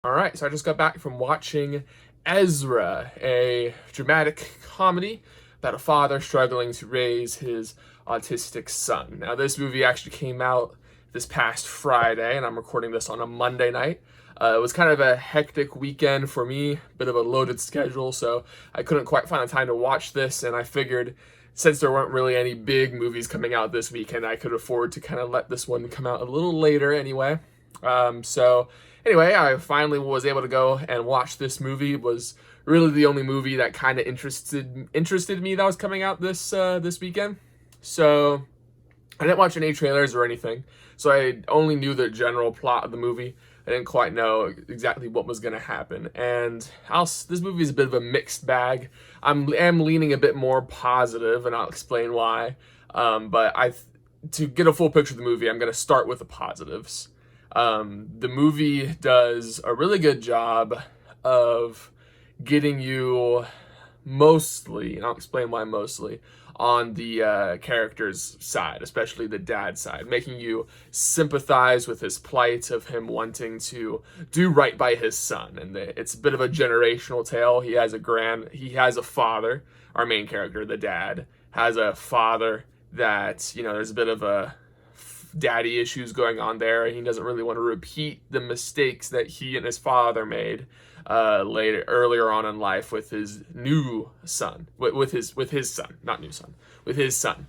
All right, so I just got back from watching Ezra, a dramatic comedy about a father struggling to raise his autistic son. Now, this movie actually came out this past Friday, and I'm recording this on a Monday night. It was kind of a hectic weekend for me, bit of a loaded schedule, so I couldn't quite find the time to watch this, and I figured since there weren't really any big movies coming out this weekend, I could afford to kind of let this one come out a little later anyway. So anyway, I finally was able to go and watch this movie. It was really the only movie that kind of interested me that was coming out this weekend. So I didn't watch any trailers or anything, so I only knew the general plot of the movie. I didn't quite know exactly what was going to happen, and this movie is a bit of a mixed bag. I'm leaning a bit more positive, and I'll explain why. To get a full picture of the movie, I'm going to start with the positives. The movie does a really good job of getting you mostly, and I'll explain why mostly, on the character's side, especially the dad's side, making you sympathize with his plight of him wanting to do right by his son. And it's a bit of a generational tale. He has a father, our main character, the dad, has a father that, there's a bit of a daddy issues going on there. He doesn't really want to repeat the mistakes that he and his father made earlier on in life with his new son, with his son, not new son, with his son.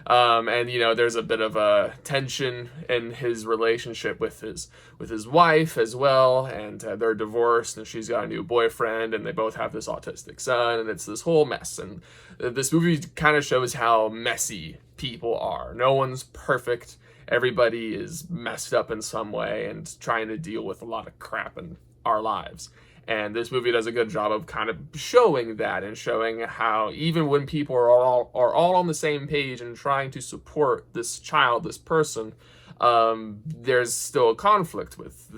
And there's a bit of a tension in his relationship with his wife as well, and they're divorced, and she's got a new boyfriend, and they both have this autistic son, and it's this whole mess. And this movie kind of shows how messy people are. No one's perfect. Everybody is messed up in some way and trying to deal with a lot of crap in our lives. And this movie does a good job of kind of showing that, and showing how even when people are all on the same page and trying to support this child, this person, there's still a conflict with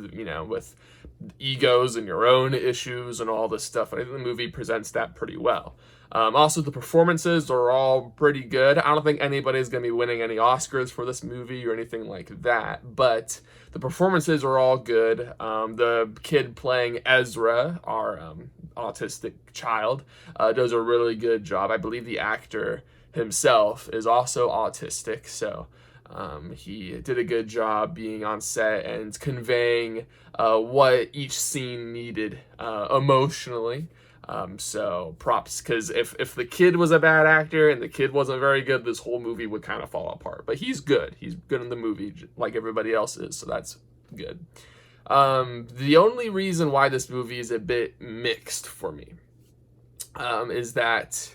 egos and your own issues and all this stuff. I think the movie presents that pretty well. Also, the performances are all pretty good. I don't think anybody's going to be winning any Oscars for this movie or anything like that, but the performances are all good. The kid playing Ezra, our autistic child, does a really good job. I believe the actor himself is also autistic, so he did a good job being on set and conveying what each scene needed emotionally. So props, because if the kid was a bad actor and the kid wasn't very good, this whole movie would kind of fall apart. But he's good. He's good in the movie like everybody else is, so that's good. The only reason why this movie is a bit mixed for me is that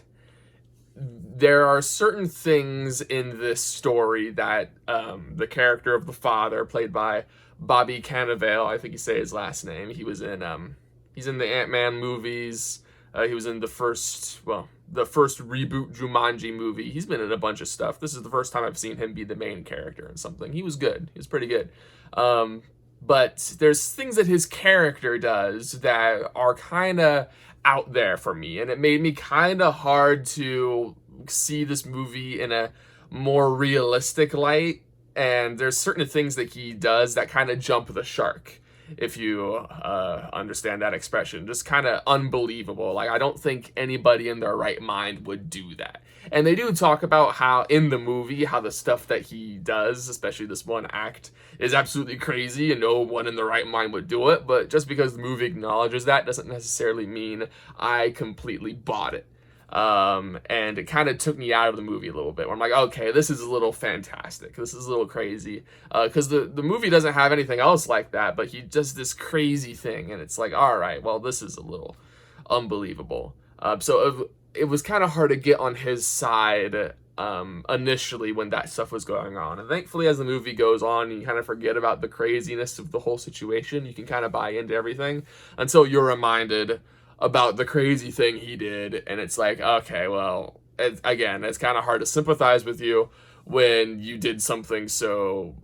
there are certain things in this story that the character of the father, played by Bobby Cannavale, I think you say his last name, he's in the Ant-Man movies. He was in the first reboot Jumanji movie. He's been in a bunch of stuff. This is the first time I've seen him be the main character in something. He was good. He was pretty good. But there's things that his character does that are kind of out there for me, and it made me kind of hard to see this movie in a more realistic light. And there's certain things that he does that kind of jump the shark, if you understand that expression. Just kind of unbelievable. Like, I don't think anybody in their right mind would do that. And they do talk about how in the movie, how the stuff that he does, especially this one act, is absolutely crazy and no one in the right mind would do it. But just because the movie acknowledges that doesn't necessarily mean I completely bought it. And it kind of took me out of the movie a little bit, where I'm like, okay, this is a little fantastic. This is a little crazy. Because the movie doesn't have anything else like that, but he does this crazy thing, and it's like, all right, well, this is a little unbelievable. So it was kind of hard to get on his side initially when that stuff was going on. And thankfully, as the movie goes on, you kind of forget about the craziness of the whole situation. You can kind of buy into everything until you're reminded about the crazy thing he did, and it's like, okay, well, it's kind of hard to sympathize with you when you did something so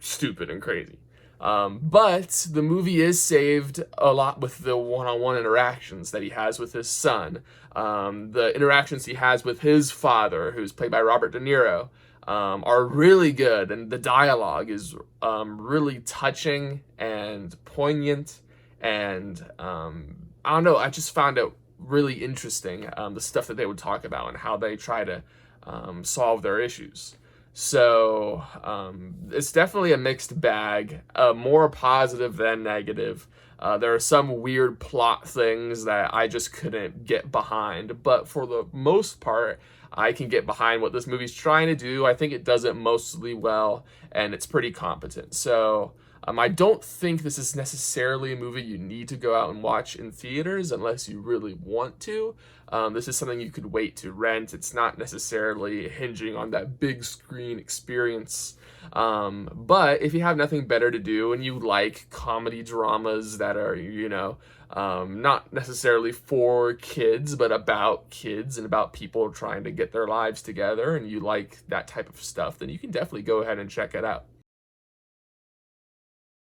stupid and crazy. But the movie is saved a lot with the one-on-one interactions that he has with his son. The interactions he has with his father, who's played by Robert De Niro, are really good, and the dialogue is really touching and poignant And I don't know, I just found it really interesting, the stuff that they would talk about and how they try to solve their issues. So it's definitely a mixed bag, more positive than negative. There are some weird plot things that I just couldn't get behind, but for the most part, I can get behind what this movie's trying to do. I think it does it mostly well, and it's pretty competent. So I don't think this is necessarily a movie you need to go out and watch in theaters unless you really want to. This is something you could wait to rent. It's not necessarily hinging on that big screen experience. But if you have nothing better to do and you like comedy dramas that are, not necessarily for kids, but about kids and about people trying to get their lives together, and you like that type of stuff, then you can definitely go ahead and check it out.